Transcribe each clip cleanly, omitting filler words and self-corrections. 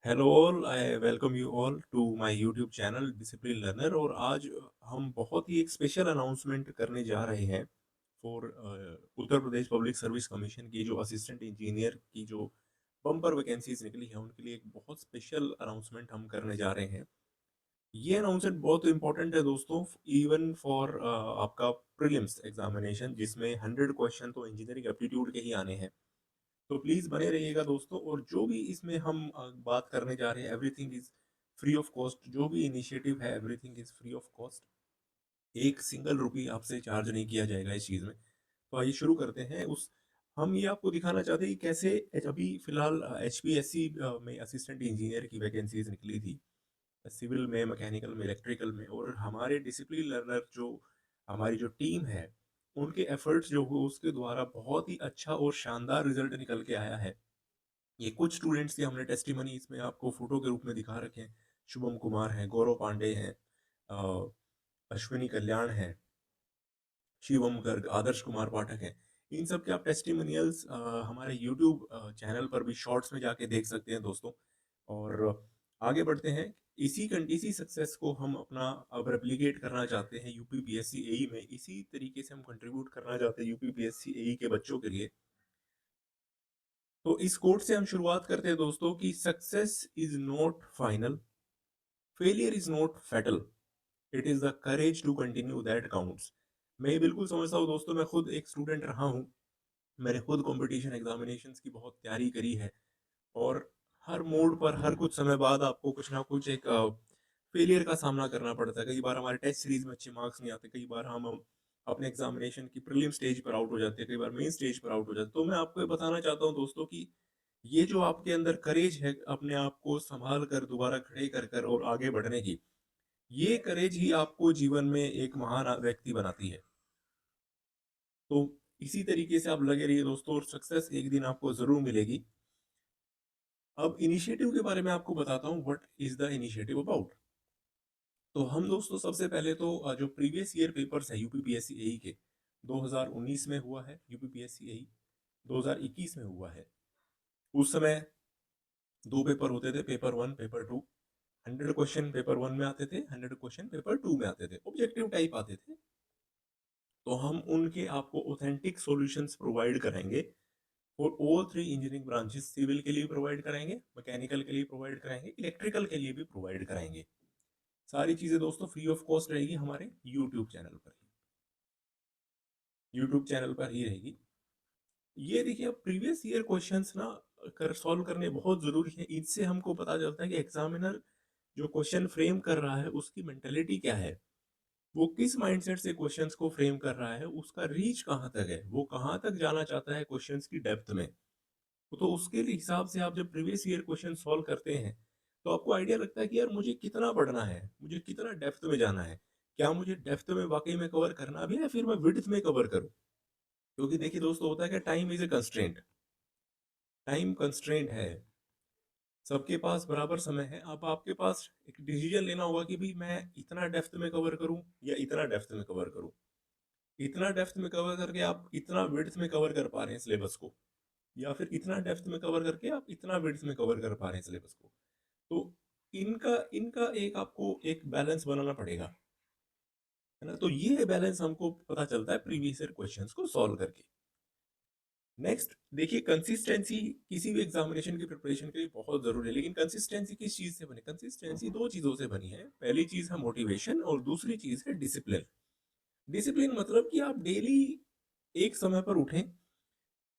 Hello all, I welcome you all to my YouTube channel discipline learner. और आज हम बहुत ही एक स्पेशल अनाउंसमेंट करने जा रहे हैं for Uttar Pradesh public service commission की जो असिस्टेंट इंजीनियर की जो बम्पर वैकेंसीज निकली है उनके लिए एक बहुत स्पेशल अनाउंसमेंट हम करने जा रहे हैं। ये अनाउंसमेंट बहुत इंपॉर्टेंट है दोस्तों, इवन फॉर आपका प्रीलिम्स एग्जामिनेशन जिसमें 100 क्वेश्चन तो इंजीनियरिंग एप्टीट्यूड के ही आने हैं। तो प्लीज बने रहिएगा दोस्तों। और जो भी इसमें हम बात करने जा रहे हैं, everything is free of cost. जो भी इनिशिएटिव है everything is free of cost. एक सिंगल रुपी आपसे चार्ज नहीं किया जाएगा इस चीज में। तो आइए शुरू करते हैं। उस हम ये आपको दिखाना चाहते हैं कि कैसे अभी फिलहाल HPSC में असिस्टेंट इंजीनियर की वैकेंसीज निकली थी, सिविल में, मैकेनिकल में, इलेक्ट्रिकल में। और हमारे डिसिप्लिन लर्नर जो हमारी जो टीम है उनके एफर्ट्स जो हुए उसके द्वारा बहुत ही अच्छा और शानदार रिजल्ट निकल के आया है। ये कुछ स्टूडेंट्स के हमने टेस्टिमनी इसमें आपको फोटो के रूप में दिखा रखे हैं। शुभम कुमार है, गौरव पांडे हैं, अश्विनी कल्याण है, शिवम गर्ग, आदर्श कुमार पाठक हैं। इन सब के आप टेस्टिमोनियल्स हमारे यूट्यूब चैनल पर भी शॉर्ट्स में जाके देख सकते हैं दोस्तों। और आगे बढ़ते हैं। इसी सक्सेस को हम अपना अब रेप्लिकेट करना चाहते हैं यूपीपीएससी एई में। इसी तरीके से हम कंट्रीब्यूट करना चाहते हैं यूपीपीएससी एई के बच्चों के लिए। तो इस कोट से हम शुरुआत करते हैं दोस्तों कि success is not final, failure is not fatal, it is the courage to continue that counts. मैं ये बिल्कुल समझता हूँ दोस्तों, मैं खुद एक स्टूडेंट रहा हूँ। मैंने खुद कंपटीशन एग्जामिनेशंस की बहुत तैयारी करी है। और हर मोड पर हर कुछ समय बाद आपको कुछ ना कुछ एक फेलियर का सामना करना पड़ता है। कई बार हमारे टेस्ट सीरीज में अच्छे मार्क्स नहीं आते, कई बार हम अपने एग्जामिनेशन की प्रीलिम स्टेज पर आउट हो जाते हैं, कई बार मेन स्टेज पर आउट हो जाते हैं। तो मैं आपको ये बताना चाहता हूँ दोस्तों कि ये जो आपके अंदर करेज है अपने आप को संभाल कर दोबारा खड़े कर और आगे बढ़ने की, ये करेज ही आपको जीवन में एक महान व्यक्ति बनाती है। तो इसी तरीके से आप लगे रहिए दोस्तों, और सक्सेस एक दिन आपको जरूर मिलेगी। अब इनिशिएटिव के बारे में आपको बताता हूँ, what is the initiative about. तो हम दोस्तों सबसे पहले तो जो प्रीवियस ईयर पेपर्स है यूपीपीएससी एई के, 2019 में हुआ है यूपीपीएससी एई, 2021 में हुआ है। उस समय दो पेपर होते थे, paper one, paper two. 100 question paper one में आते थे, 100 क्वेश्चन पेपर टू में आते थे, ऑब्जेक्टिव टाइप आते थे। तो हम उनके आपको ऑथेंटिक सॉल्यूशंस प्रोवाइड करेंगे for all three engineering branches. Civil के लिए प्रोवाइड कराएंगे, मैकेनिकल के लिए प्रोवाइड कराएंगे, इलेक्ट्रिकल के लिए भी प्रोवाइड कराएंगे। सारी चीजें दोस्तों फ्री ऑफ कॉस्ट रहेगी, हमारे यूट्यूब चैनल पर ही रहेगी। ये देखिए, अब प्रीवियस ईयर क्वेश्चंस ना कर सॉल्व करने बहुत जरूरी है। इससे हमको पता चलता है कि एग्जामिनर जो क्वेश्चन फ्रेम कर रहा है उसकी मेंटेलिटी क्या है, वो किस माइंडसेट से क्वेश्चंस को फ्रेम कर रहा है, उसका रीच कहाँ तक है, वो कहाँ तक जाना चाहता है क्वेश्चंस की डेप्थ में। तो उसके हिसाब से आप जब प्रीवियस ईयर क्वेश्चन सॉल्व करते हैं तो आपको आइडिया लगता है कि यार मुझे कितना पढ़ना है, मुझे कितना डेप्थ में जाना है, क्या मुझे डेप्थ में वाकई में कवर करना भी है या फिर मैं विड्थ में कवर करूं। क्योंकि देखिए दोस्तों, होता है कि time is a constraint, time constraint है। सबके पास बराबर समय है। अब आपके पास एक डिसीजन लेना होगा कि भाई मैं इतना डेप्थ में कवर करूं या इतना डेप्थ में कवर करूं। इतना डेप्थ में कवर करके आप इतना विड्थ में कवर कर पा रहे हैं सिलेबस को, या फिर इतना डेप्थ में कवर करके आप इतना विड्थ में कवर कर पा रहे हैं सिलेबस को। तो इनका इनका एक आपको एक बैलेंस बनाना पड़ेगा, है ना। तो ये बैलेंस हमको पता चलता है प्रीवियस ईयर क्वेश्चंस को सॉल्व करके। नेक्स्ट देखिए, कंसिस्टेंसी किसी भी एग्जामिनेशन की प्रिपरेशन के लिए बहुत जरूरी है। लेकिन कंसिस्टेंसी किस चीज से बनी? कंसिस्टेंसी दो चीजों से बनी है। पहली चीज है मोटिवेशन और दूसरी चीज है डिसिप्लिन। डिसिप्लिन मतलब कि आप डेली एक समय पर उठें,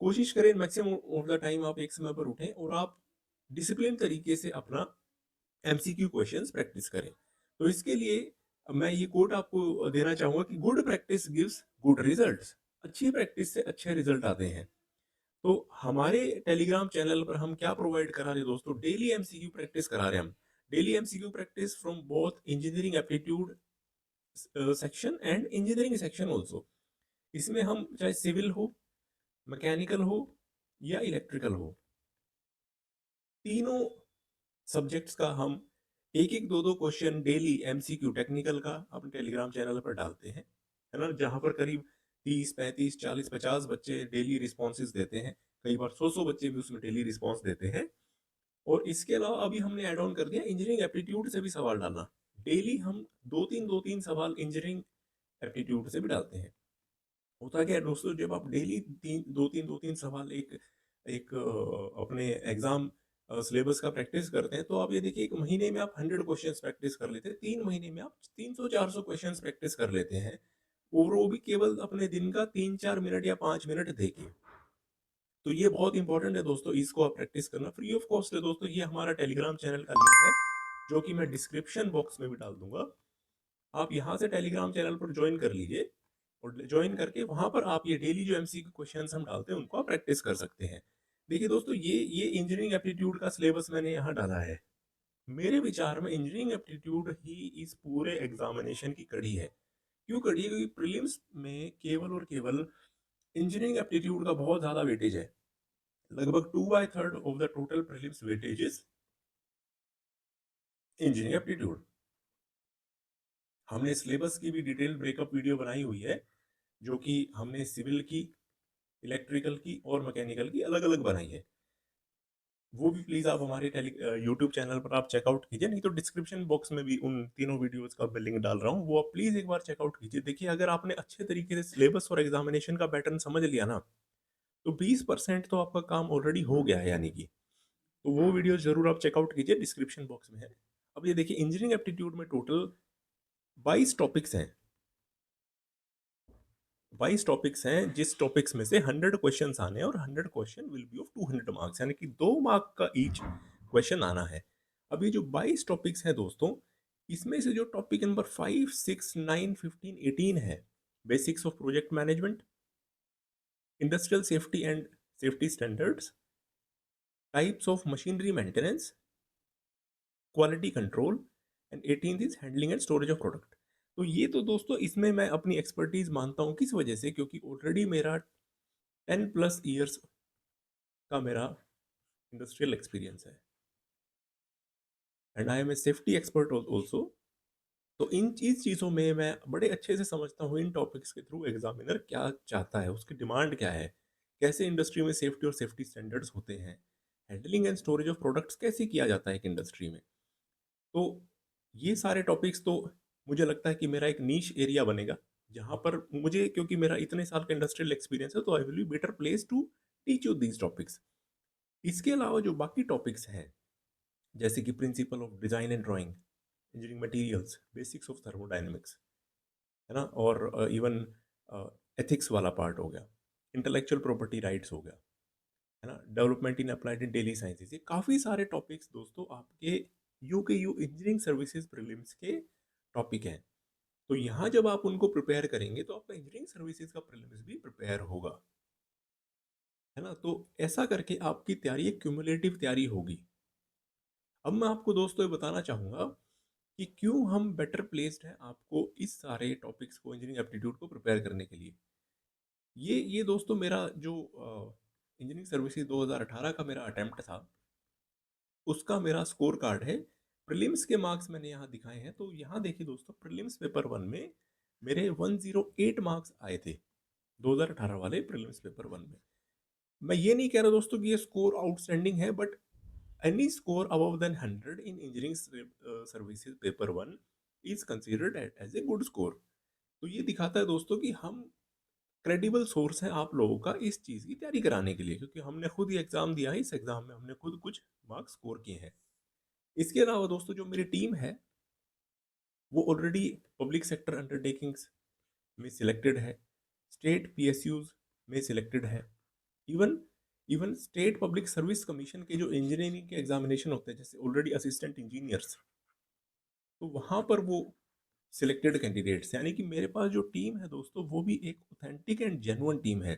कोशिश करें मैक्सिमम ऑफ द टाइम आप एक समय पर उठें और आप डिसिप्लिन तरीके से अपना एमसीक्यू क्वेश्चंस प्रैक्टिस करें। तो इसके लिए मैं ये कोट आपको देना चाहूंगा कि good practice gives good results. अच्छी प्रैक्टिस से अच्छे रिजल्ट आते हैं। तो हमारे टेलीग्राम चैनल पर हम क्या प्रोवाइड करा रहे हैं दोस्तों? डेली एमसीक्यू प्रैक्टिस करा रहे हैं हम। Daily MCQ practice from both engineering aptitude section and engineering section also. इसमें हम चाहे सिविल हो, मैकेनिकल हो या इलेक्ट्रिकल हो, तीनों सब्जेक्ट्स का हम एक एक दो दो क्वेश्चन डेली एमसीक्यू टेक्निकल का अपने टेलीग्राम चैनल पर डालते हैं, है ना। जहां पर करीब 30, 35, 40, 50 बच्चे डेली रिस्पॉन्सेज देते हैं। कई बार 100 बच्चे भी उसमें डेली रिस्पॉन्स देते हैं। और इसके अलावा अभी हमने ऐड ऑन कर दिया इंजीनियरिंग एप्टीट्यूड से भी सवाल डालना। डेली हम 2-3 सवाल इंजीनियरिंग एप्टीट्यूड से भी डालते हैं। होता क्या है दोस्तों, जब आप डेली 2-3 सवाल एक एक अपने एग्जाम सिलेबस का प्रैक्टिस करते हैं, तो आप ये देखिए 1 महीने में आप 100 क्वेश्चंस प्रैक्टिस कर लेते हैं, 3 महीने में आप 300-400 क्वेश्चंस प्रैक्टिस कर लेते हैं, और वो भी केवल अपने दिन का 3-4 मिनट या 5 मिनट देके। तो ये बहुत इंपॉर्टेंट है दोस्तों, इसको आप प्रैक्टिस करना फ्री ऑफ कॉस्ट है दोस्तों। ये हमारा टेलीग्राम चैनल का लिंक है, जो कि मैं डिस्क्रिप्शन बॉक्स में भी डाल दूंगा। आप यहाँ से टेलीग्राम चैनल पर ज्वाइन कर लीजिए, और ज्वाइन करके वहां पर आप ये डेली जो एमसीक्यू क्वेश्चंस हम डालते हैं उनको आप प्रैक्टिस कर सकते हैं। देखिए दोस्तों, ये इंजीनियरिंग एप्टीट्यूड का सिलेबस मैंने यहाँ डाला है। मेरे विचार में इंजीनियरिंग एप्टीट्यूड ही इस पूरे एग्जामिनेशन की कड़ी है। क्यों कड़ी है? क्योंकि प्रीलिम्स में केवल और केवल इंजीनियरिंग एप्टीट्यूड का बहुत ज्यादा वेटेज है। लगभग 2/3 of the total prelims weightage is engineering aptitude. हमने सिलेबस की भी डिटेल ब्रेकअप वीडियो बनाई हुई है, जो कि हमने सिविल की, इलेक्ट्रिकल की और मैकेनिकल की अलग अलग बनाई है। वो भी प्लीज आप हमारे यूट्यूब चैनल पर आप चेकआउट कीजिए, नहीं तो डिस्क्रिप्शन बॉक्स में भी उन तीनों वीडियोस का लिंक डाल रहा हूँ, वो आप प्लीज एक बार चेकआउट कीजिए। देखिए, अगर आपने अच्छे तरीके से सिलेबस और एग्जामिनेशन का पैटर्न समझ लिया ना, तो 20% तो आपका काम ऑलरेडी हो गया है, यानी कि। तो वो वीडियो जरूर आप चेकआउट कीजिए, डिस्क्रिप्शन बॉक्स में है। अब ये देखिए, इंजीनियरिंग एप्टीट्यूड में टोटल 22 टॉपिक्स हैं। 22 टॉपिक्स हैं, जिस टॉपिक्स में से 100 क्वेश्चंस आने हैं, और 100 question will be of 200 marks, यानी कि 2 मार्क का ईच क्वेश्चन आना है। अब ये जो 22 टॉपिक्स हैं दोस्तों, इसमें से जो टॉपिक नंबर 5, 6, 9, 15, 18 है, basics of project management, industrial safety and safety standards, types of machinery maintenance, quality control, and 18th is handling and storage of product. तो ये तो दोस्तों, इसमें मैं अपनी एक्सपर्टीज मानता हूँ। किस वजह से? क्योंकि ऑलरेडी मेरा 10+ ईयर्स का मेरा इंडस्ट्रियल एक्सपीरियंस है, and I am a safety expert also. तो इन चीज़ों में मैं बड़े अच्छे से समझता हूँ इन टॉपिक्स के थ्रू एग्जामिनर क्या चाहता है, उसकी डिमांड क्या है, कैसे इंडस्ट्री में सेफ्टी और सेफ्टी स्टैंडर्ड्स होते हैं, handling and storage of products कैसे किया जाता है एक इंडस्ट्री में। तो ये सारे टॉपिक्स तो मुझे लगता है कि मेरा एक नीश एरिया बनेगा, जहाँ पर मुझे, क्योंकि मेरा इतने साल का इंडस्ट्रियल एक्सपीरियंस है, तो I will be better place to teach you these topics. इसके अलावा जो बाकी टॉपिक्स हैं, जैसे कि principle of design and drawing, engineering materials, basics of thermodynamics, है ना, और इवन एथिक्स वाला पार्ट हो गया, इंटेलेक्चुअल प्रॉपर्टी राइट्स हो गया, है ना, development in applied in daily sciences, ये काफ़ी सारे टॉपिक्स दोस्तों आपके यू इंजीनियरिंग सर्विसेज प्रीलिम्स के टॉपिक हैं। तो यहाँ जब आप उनको प्रिपेयर करेंगे, तो आपका इंजीनियरिंग सर्विसेज का प्रीलिम्स भी प्रिपेयर होगा, है ना। तो ऐसा करके आपकी तैयारी एक क्यूमुलेटिव तैयारी होगी। अब मैं आपको दोस्तों ये बताना चाहूँगा कि क्यों हम बेटर प्लेस्ड हैं आपको इस सारे टॉपिक्स को, इंजीनियरिंग एप्टीट्यूड को प्रिपेयर करने के लिए। ये दोस्तों, मेरा जो इंजीनियरिंग सर्विसेज 2018 का मेरा अटेम्प्ट था, उसका मेरा स्कोर कार्ड है। प्रीलिम्स के मार्क्स मैंने यहाँ दिखाए हैं। तो यहाँ देखिए दोस्तों, प्रीलिम्स पेपर 1 में मेरे 108 मार्क्स आए थे, 2018 वाले प्रीलिम्स पेपर 1 में। मैं ये नहीं कह रहा दोस्तों कि ये स्कोर आउटस्टैंडिंग है, but any score above than 100 in engineering services paper 1 is considered as a good score। तो ये दिखाता है दोस्तों कि हम क्रेडिबल सोर्स हैं आप लोगों का इस चीज़ की तैयारी कराने के लिए, क्योंकि हमने खुद ही एग्जाम दिया है, इस एग्जाम में हमने खुद कुछ मार्क्स स्कोर किए हैं। इसके अलावा दोस्तों, जो मेरी टीम है, वो ऑलरेडी पब्लिक सेक्टर अंडरटेकिंग्स में सिलेक्टेड है, स्टेट पीएसयूज में सिलेक्टेड है, even even state public service commission के जो इंजीनियरिंग के एग्जामिनेशन होते हैं, जैसे ऑलरेडी असिस्टेंट इंजीनियर्स, तो वहां पर वो सिलेक्टेड कैंडिडेट्स, यानी कि मेरे पास जो टीम है दोस्तों, वो भी एक ऑथेंटिक एंड जेन्युइन टीम है।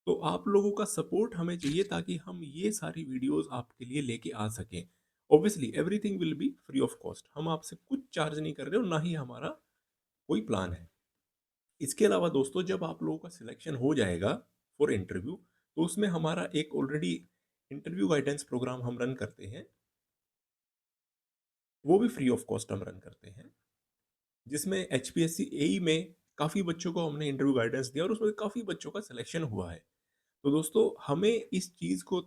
तो आप लोगों का सपोर्ट हमें चाहिए, ताकि हम ये सारी वीडियोस आपके लिए लेके आ सकें। Obviously everything will be free of cost, हम आपसे कुछ चार्ज नहीं कर रहे, और ना ही हमारा कोई प्लान है। इसके अलावा दोस्तों, जब आप लोगों का सिलेक्शन हो जाएगा फॉर इंटरव्यू, तो उसमें हमारा एक ऑलरेडी इंटरव्यू गाइडेंस प्रोग्राम हम रन करते हैं, वो भी फ्री ऑफ कॉस्ट हम रन करते हैं, जिसमें HPSC AE में काफ़ी बच्चों को हमने इंटरव्यू गाइडेंस दिया, और उसमें काफ़ी बच्चों का सिलेक्शन हुआ है। तो दोस्तों हमें इस चीज़ को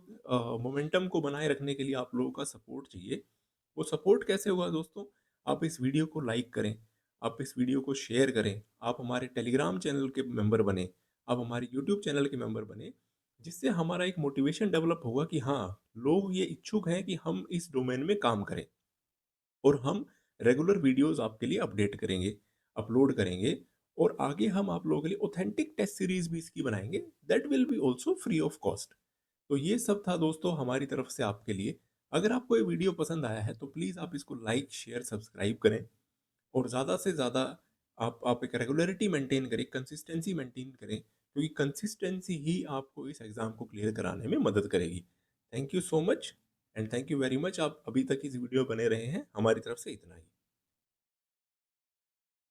मोमेंटम को बनाए रखने के लिए आप लोगों का सपोर्ट चाहिए। वो सपोर्ट कैसे होगा दोस्तों? आप इस वीडियो को लाइक करें, आप इस वीडियो को शेयर करें, आप हमारे टेलीग्राम चैनल के मेंबर बनें, आप हमारे यूट्यूब चैनल के मेंबर बनें, जिससे हमारा एक मोटिवेशन डेवलप होगा कि हाँ, लोग ये इच्छुक हैं कि हम इस डोमेन में काम करें। और हम रेगुलर वीडियोस आपके लिए अपडेट करेंगे, अपलोड करेंगे और आगे हम आप लोगों के लिए ऑथेंटिक टेस्ट सीरीज भी इसकी बनाएंगे, that will be also free of cost. तो ये सब था दोस्तों हमारी तरफ से आपके लिए। अगर आपको ये वीडियो पसंद आया है तो प्लीज़ आप इसको लाइक शेयर सब्सक्राइब करें और ज़्यादा से ज़्यादा आप एक रेगुलरिटी मेंटेन करें, कंसिस्टेंसी मेंटेन करें, क्योंकि कंसिस्टेंसी ही आपको इस एग्ज़ाम को क्लियर कराने में मदद करेगी। Thank you so much and thank you very much. आप अभी तक इस वीडियो बने रहे हैं, हमारी तरफ से इतना ही।